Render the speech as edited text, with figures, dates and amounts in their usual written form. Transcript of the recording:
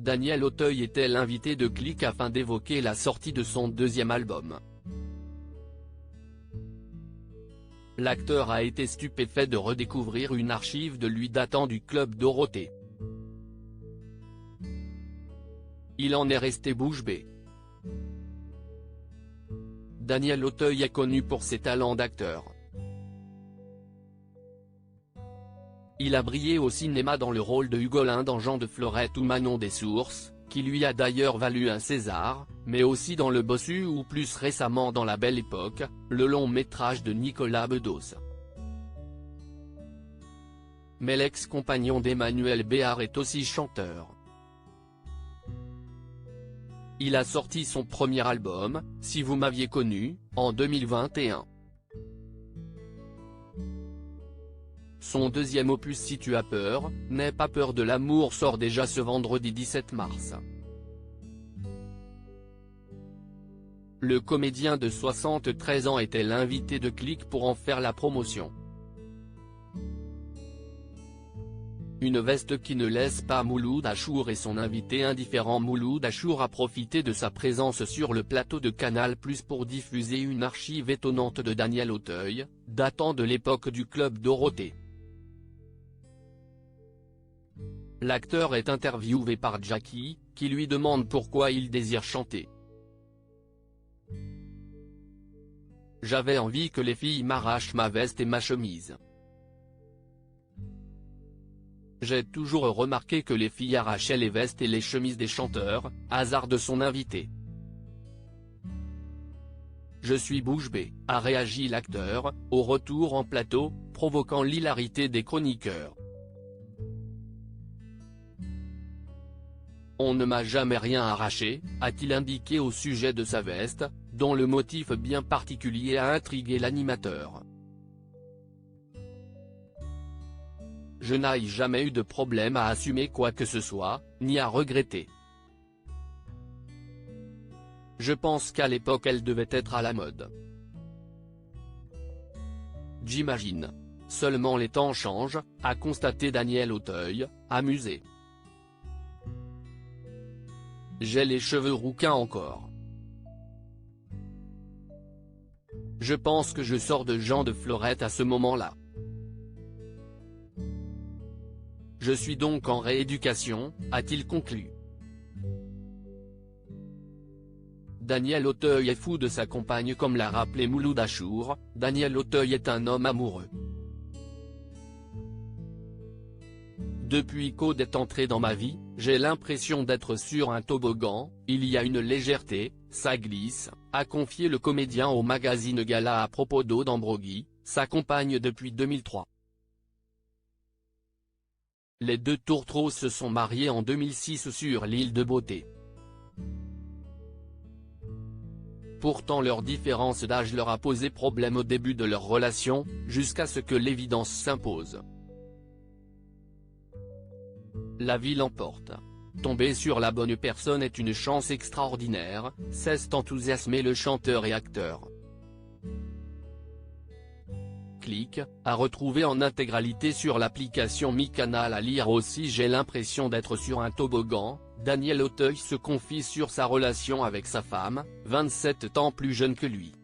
Daniel Auteuil était l'invité de Click afin d'évoquer la sortie de son deuxième album. L'acteur a été stupéfait de redécouvrir une archive de lui datant du Club Dorothée. Il en est resté bouche bée. Daniel Auteuil est connu pour ses talents d'acteur. Il a brillé au cinéma dans le rôle de Hugolin dans Jean de Florette ou Manon des Sources, qui lui a d'ailleurs valu un César, mais aussi dans Le Bossu ou plus récemment dans La Belle Époque, le long métrage de Nicolas Bedos. Mais l'ex-compagnon d'Emmanuel Béard est aussi chanteur. Il a sorti son premier album, Si vous m'aviez connu, en 2021. Son deuxième opus Si tu as peur, N'aie pas peur de l'amour sort déjà ce vendredi 17 mars. Le comédien de 73 ans était l'invité de Click pour en faire la promotion. Une veste qui ne laisse pas Mouloud Achour et son invité indifférent. Mouloud Achour a profité de sa présence sur le plateau de Canal+ pour diffuser une archive étonnante de Daniel Auteuil, datant de l'époque du Club Dorothée. L'acteur est interviewé par Jackie, qui lui demande pourquoi il désire chanter. J'avais envie que les filles m'arrachent ma veste et ma chemise. J'ai toujours remarqué que les filles arrachaient les vestes et les chemises des chanteurs, hasard de son invité. Je suis bouche bée, a réagi l'acteur, au retour en plateau, provoquant l'hilarité des chroniqueurs. On ne m'a jamais rien arraché, a-t-il indiqué au sujet de sa veste, dont le motif bien particulier a intrigué l'animateur. Je n'ai jamais eu de problème à assumer quoi que ce soit, ni à regretter. Je pense qu'à l'époque elle devait être à la mode. J'imagine. Seulement les temps changent, a constaté Daniel Auteuil, amusé. J'ai les cheveux rouquins encore. Je pense que je sors de Jean de Florette à ce moment-là. Je suis donc en rééducation, a-t-il conclu. Daniel Auteuil est fou de sa compagne comme l'a rappelé Mouloud Achour. Daniel Auteuil est un homme amoureux. Depuis qu'Aude est entré dans ma vie, j'ai l'impression d'être sur un toboggan, il y a une légèreté, ça glisse, a confié le comédien au magazine Gala à propos d'Aude Ambroggi, sa compagne depuis 2003. Les deux tourtereaux se sont mariés en 2006 sur l'île de Beauté. Pourtant leur différence d'âge leur a posé problème au début de leur relation, jusqu'à ce que l'évidence s'impose. La vie l'emporte. Tomber sur la bonne personne est une chance extraordinaire, s'est enthousiasmé le chanteur et acteur. Click, à retrouver en intégralité sur l'application MyCanal. À lire aussi. J'ai l'impression d'être sur un toboggan. Daniel Auteuil se confie sur sa relation avec sa femme, 27 ans plus jeune que lui.